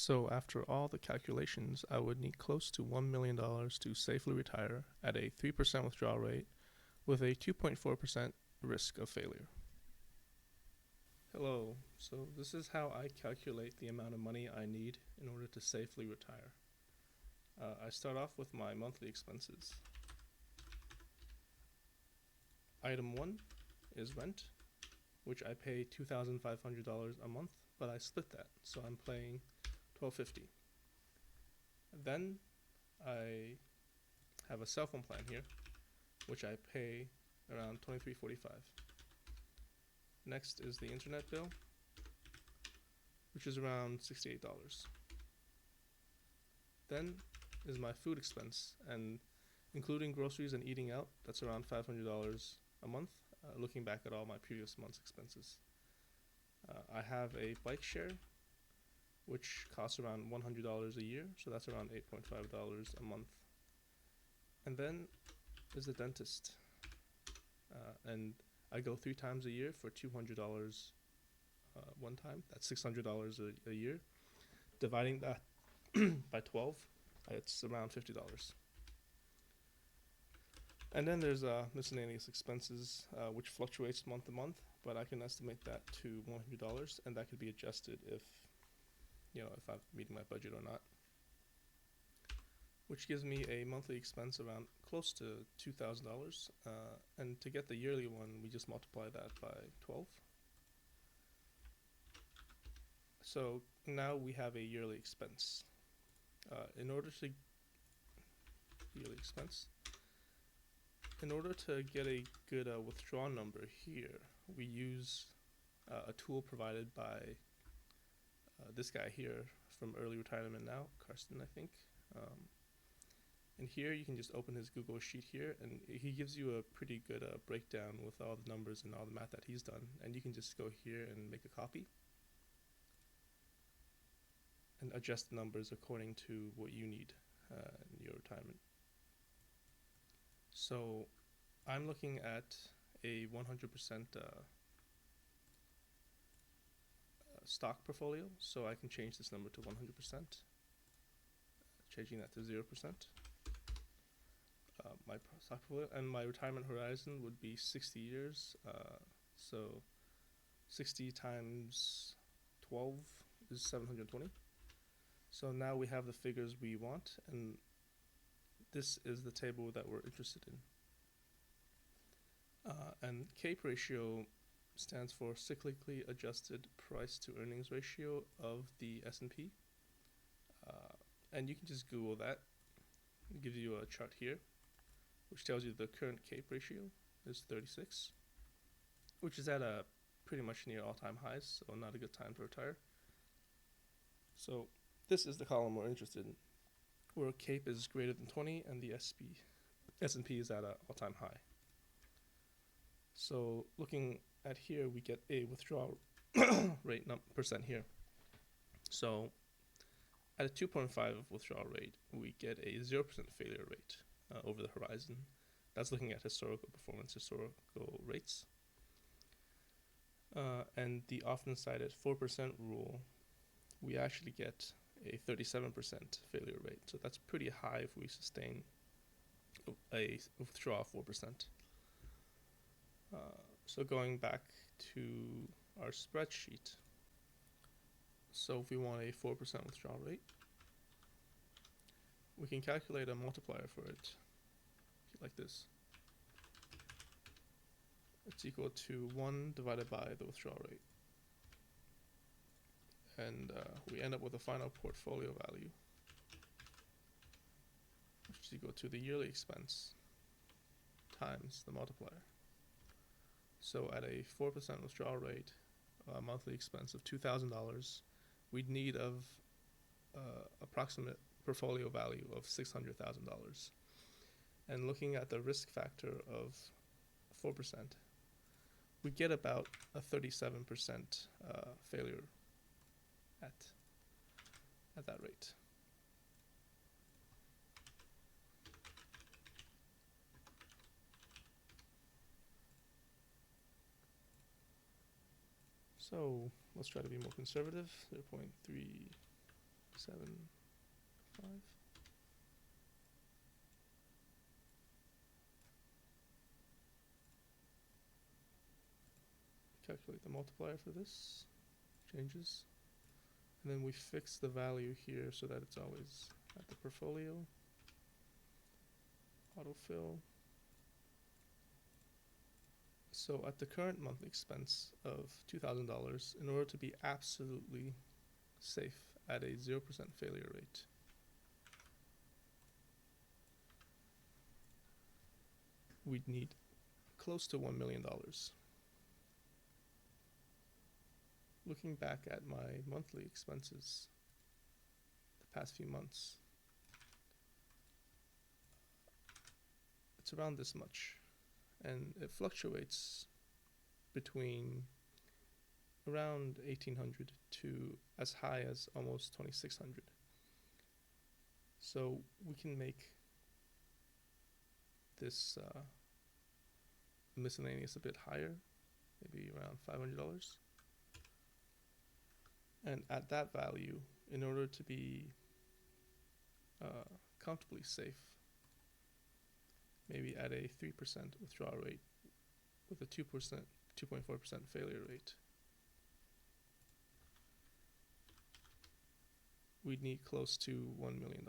So after all the calculations, I would need close to $1 million to safely retire at a 3% withdrawal rate with a 2.4% risk of failure. Hello, so this is how I calculate the amount of money I need in order to safely retire. I start off with my monthly expenses. Item 1 is rent, which I pay $2,500 a month, but I split that, so I'm paying $1,250. Then I have a cell phone plan here, which I pay around $23.45. Next is the internet bill, which is around $68. Then is my food expense, and including groceries and eating out, that's around $500 a month, looking back at all my previous month's expenses. I have a bike share, which costs around $100 a year, so that's around $8.5 a month. And then is the dentist, and I go 3 times a year for $200 one time. That's $600 a year. Dividing that by 12, it's around $50. And then there's miscellaneous expenses, which fluctuates month to month, but I can estimate that to $100, and that could be adjusted if I'm meeting my budget or not. Which gives me a monthly expense around close to $2,000, and to get the yearly one, we just multiply that by 12. So now we have a yearly expense. In order to get a good withdrawal number here, we use a tool provided by this guy here from Early Retirement Now, Karsten, I think. And here you can just open his Google sheet here, and he gives you a pretty good breakdown with all the numbers and all the math that he's done. And you can just go here and make a copy and adjust the numbers according to what you need in your retirement. So I'm looking at a 100% stock portfolio, so I can change this number to 100%, changing that to 0%. My stock portfolio and my retirement horizon would be 60 years, so 60 times 12 is 720. So now we have the figures we want, and this is the table that we're interested in. And CAPE ratio stands for cyclically adjusted price to earnings ratio of the S&P. And you can just Google that. It gives you a chart here, which tells you the current CAPE ratio is 36, which is at a pretty much near all-time highs, so not a good time to retire. So this is the column we're interested in, where CAPE is greater than 20 and the S&P is at an all-time high. So looking at here, we get a withdrawal rate percent here. So at a 2.5 withdrawal rate, we get a 0% failure rate over the horizon. That's looking at historical performance, historical rates. And the often cited 4% rule, we actually get a 37% failure rate. So that's pretty high if we sustain a withdrawal of 4%. So going back to our spreadsheet, so if we want a 4% withdrawal rate, we can calculate a multiplier for it like this. It's equal to 1 divided by the withdrawal rate. And we end up with a final portfolio value, which is equal to the yearly expense times the multiplier. So at a 4% withdrawal rate, a monthly expense of $2,000, we'd need of approximate portfolio value of $600,000. And looking at the risk factor of 4%, we get about a 37% failure at that rate. So let's try to be more conservative, 0.3 0.75. Calculate the multiplier for this, changes, and then we fix the value here so that it's always at the portfolio. Autofill. So at the current monthly expense of $2,000, in order to be absolutely safe at a 0% failure rate, we'd need close to $1 million. Looking back at my monthly expenses the past few months, it's around this much, and it fluctuates between around 1,800 to as high as almost 2,600. So we can make this miscellaneous a bit higher, maybe around $500. And at that value, in order to be comfortably safe, maybe at a 3% withdrawal rate with a 2.4% failure rate, we'd need close to $1 million.